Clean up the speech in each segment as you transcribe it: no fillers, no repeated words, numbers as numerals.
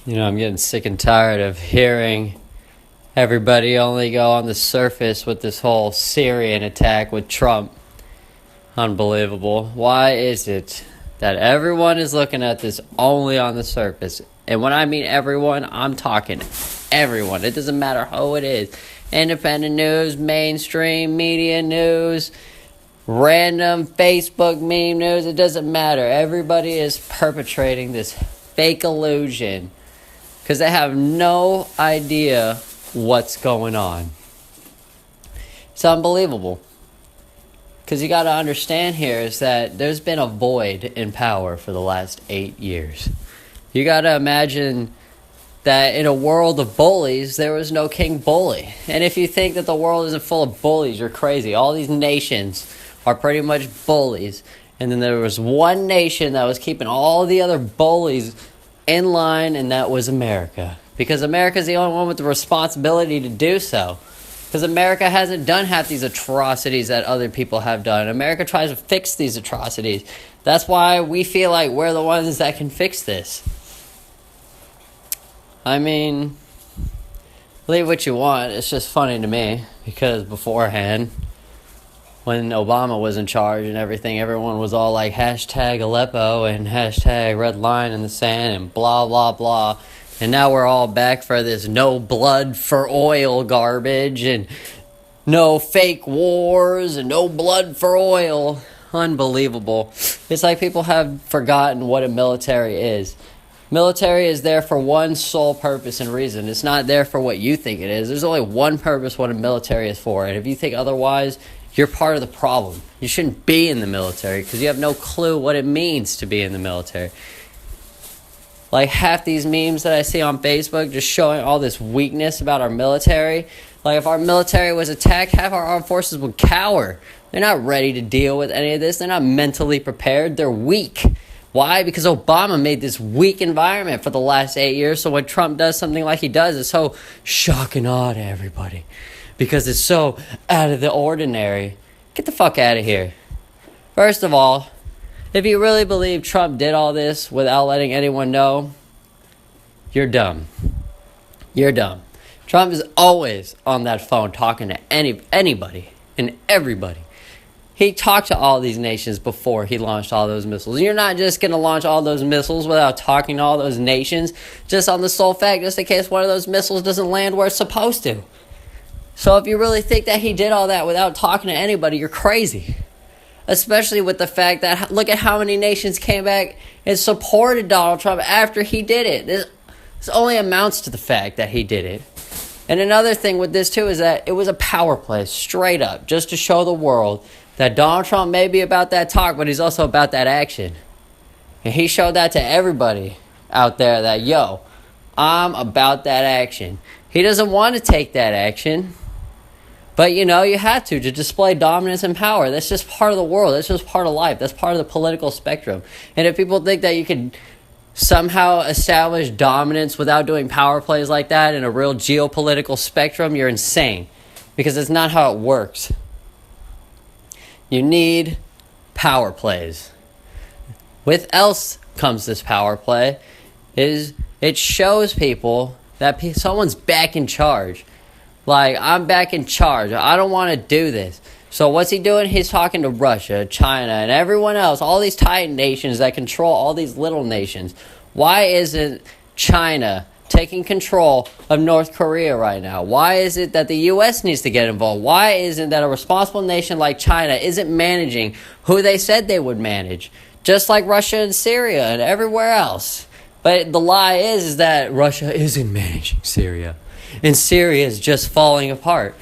I'm getting sick and tired of hearing everybody only go on the surface with this whole Syrian attack with Trump. Unbelievable. Why is it that everyone is looking at this only on the surface? And when I mean everyone, I'm talking everyone. It doesn't matter who it is. Independent news, mainstream media news, random Facebook meme news, it doesn't matter. Everybody is perpetrating this fake illusion because they have no idea what's going on. It's unbelievable. Because you got to understand here is that there's been a void in power for the last 8 years. You got to imagine that in a world of bullies, there was no king bully. And if you think that the world isn't full of bullies, you're crazy. All these nations are pretty much bullies. And then there was one nation that was keeping all the other bullies in line, and that was America. Because America's the only one with the responsibility to do so. Because America hasn't done half these atrocities that other people have done. America tries to fix these atrocities. That's why we feel like we're the ones that can fix this. I mean, believe what you want. It's just funny to me. Because beforehand, when Obama was in charge and everything, everyone was all like hashtag Aleppo and hashtag red line in the sand and blah, blah, blah. And now we're all back for this no blood for oil garbage and no fake wars and no blood for oil. Unbelievable. It's like people have forgotten what a military is. Military is there for one sole purpose and reason. It's not there for what you think it is. There's only one purpose what a military is for. And if you think otherwise, you're part of the problem. You shouldn't be in the military because you have no clue what it means to be in the military. Like half these memes that I see on Facebook just showing all this weakness about our military. Like if our military was attacked, half our armed forces would cower. They're not ready to deal with any of this. They're not mentally prepared. They're weak. Why? Because Obama made this weak environment for the last 8 years. So when Trump does something like he does, it's so shock and awe to everybody. Because it's so out of the ordinary. Get the fuck out of here. First of all, if you really believe Trump did all this without letting anyone know, you're dumb. You're dumb. Trump is always on that phone talking to anybody and everybody. He talked to all these nations before he launched all those missiles. You're not just going to launch all those missiles without talking to all those nations, just on the sole fact, just in case one of those missiles doesn't land where it's supposed to. So if you really think that he did all that without talking to anybody, you're crazy. Especially with the fact that, look at how many nations came back and supported Donald Trump after he did it. This only amounts to the fact that he did it. And another thing with this too is that it was a power play, straight up, just to show the world that Donald Trump may be about that talk, but he's also about that action. And he showed that to everybody out there that, yo, I'm about that action. He doesn't want to take that action. But, you have to display dominance and power. That's just part of the world. That's just part of life. That's part of the political spectrum. And if people think that you can somehow establish dominance without doing power plays like that in a real geopolitical spectrum, you're insane. Because that's not how it works. You need power plays. With else comes this power play is it shows people that someone's back in charge. Like, I'm back in charge. I don't want to do this. So what's he doing? He's talking to Russia, China, and everyone else. All these titan nations that control all these little nations. Why isn't China taking control of North Korea right now? Why is it that the U.S. needs to get involved? Why isn't that a responsible nation like China isn't managing who they said they would manage? Just like Russia and Syria and everywhere else. But the lie is that Russia isn't managing Syria. And Syria is just falling apart.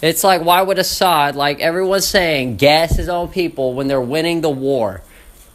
It's like, why would Assad, like everyone's saying, gas his own people when they're winning the war?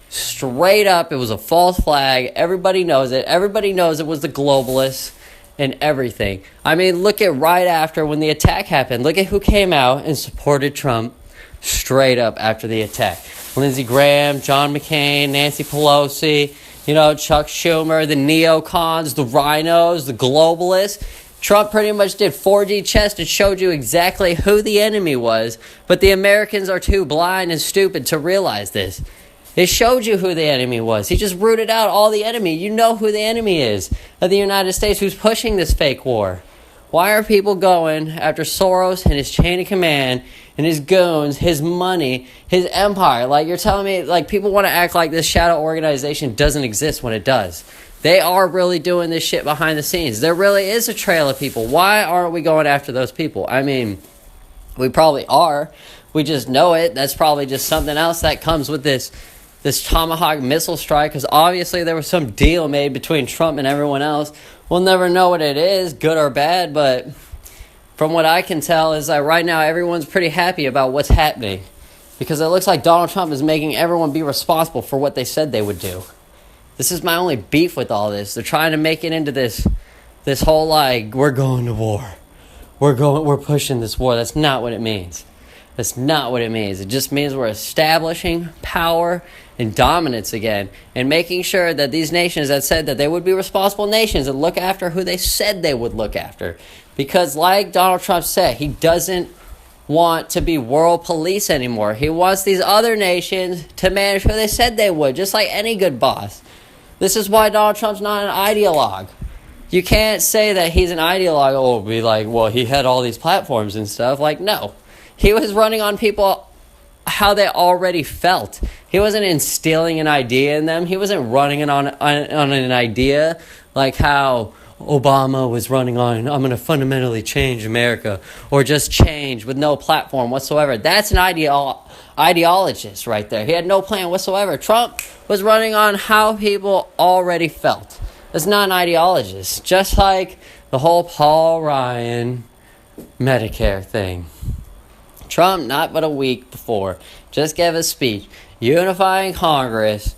Straight up, it was a false flag. Everybody knows it. Everybody knows it was the globalists and everything. I mean, look at right after when the attack happened. Look at who came out and supported Trump straight up after the attack. Lindsey Graham, John McCain, Nancy Pelosi, Chuck Schumer, the neocons, the rhinos, the globalists. Trump pretty much did 4D chess and showed you exactly who the enemy was, but the Americans are too blind and stupid to realize this. It showed you who the enemy was. He just rooted out all the enemy. You know who the enemy is of the United States, who's pushing this fake war. Why are people going after Soros and his chain of command and his goons, his money, his empire? Like, you're telling me, like, people want to act like this shadow organization doesn't exist when it does. They are really doing this shit behind the scenes. There really is a trail of people. Why aren't we going after those people? I mean, we probably are. We just know it. That's probably just something else that comes with this Tomahawk missile strike, because obviously there was some deal made between Trump and everyone else. We'll never know what it is, good or bad, but from what I can tell is that right now everyone's pretty happy about what's happening, because it looks like Donald Trump is making everyone be responsible for what they said they would do. This is my only beef with all this. They're trying to make it into this whole, like, we're going to war. We're pushing this war. That's not what it means. That's not what it means. It just means we're establishing power and dominance again, and making sure that these nations that said that they would be responsible nations and look after who they said they would look after. Because like Donald Trump said, he doesn't want to be world police anymore. He wants these other nations to manage who they said they would, just like any good boss. This is why Donald Trump's not an ideologue. You can't say that he's an ideologue. Oh, be like, well, he had all these platforms and stuff. Like, no. He was running on people how they already felt. He wasn't instilling an idea in them. He wasn't running on an idea like how Obama was running on, I'm going to fundamentally change America, or just change with no platform whatsoever. That's an ideologist right there. He had no plan whatsoever. Trump was running on how people already felt. That's not an ideologist. Just like the whole Paul Ryan Medicare thing. Trump, not but a week before, just gave a speech unifying Congress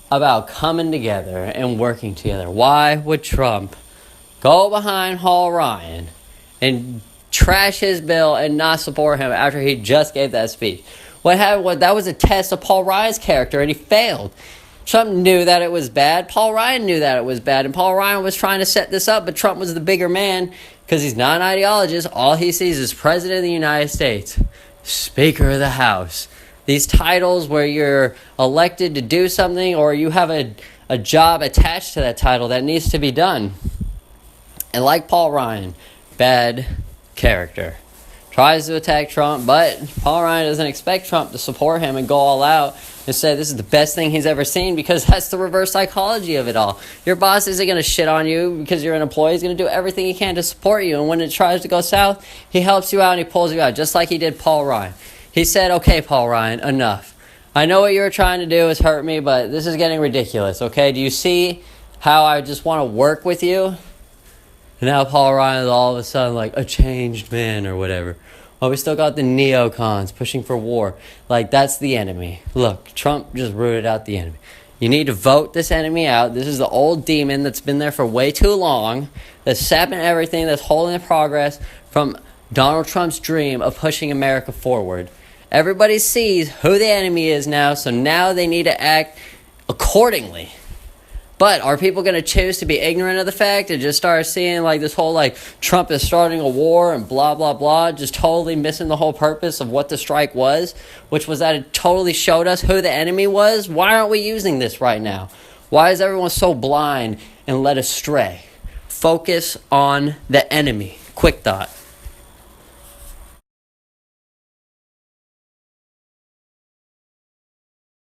about coming together and working together. Why would Trump go behind Paul Ryan and trash his bill and not support him after he just gave that speech? What happened? That was a test of Paul Ryan's character, and he failed. Trump knew that it was bad. Paul Ryan knew that it was bad, and Paul Ryan was trying to set this up, but Trump was the bigger man because he's not an ideologist. All he sees is President of the United States, Speaker of the House. These titles where you're elected to do something, or you have a job attached to that title that needs to be done. And like Paul Ryan, bad character. Tries to attack Trump, but Paul Ryan doesn't expect Trump to support him and go all out and say this is the best thing he's ever seen, because that's the reverse psychology of it all. Your boss isn't going to shit on you because you're an employee. He's going to do everything he can to support you, and when it tries to go south, he helps you out and he pulls you out, just like he did Paul Ryan. He said, okay, Paul Ryan, enough. I know what you were trying to do is hurt me, but this is getting ridiculous, okay? Do you see how I just want to work with you? And now Paul Ryan is all of a sudden like a changed man or whatever. Well, we still got the neocons pushing for war. Like, that's the enemy. Look, Trump just rooted out the enemy. You need to vote this enemy out. This is the old demon that's been there for way too long, that's sapping everything, that's holding the progress from Donald Trump's dream of pushing America forward. Everybody sees who the enemy is now, so now they need to act accordingly. But are people going to choose to be ignorant of the fact and just start seeing like this whole like Trump is starting a war and blah, blah, blah, just totally missing the whole purpose of what the strike was, which was that it totally showed us who the enemy was? Why aren't we using this right now? Why is everyone so blind and led astray? Focus on the enemy. Quick thought.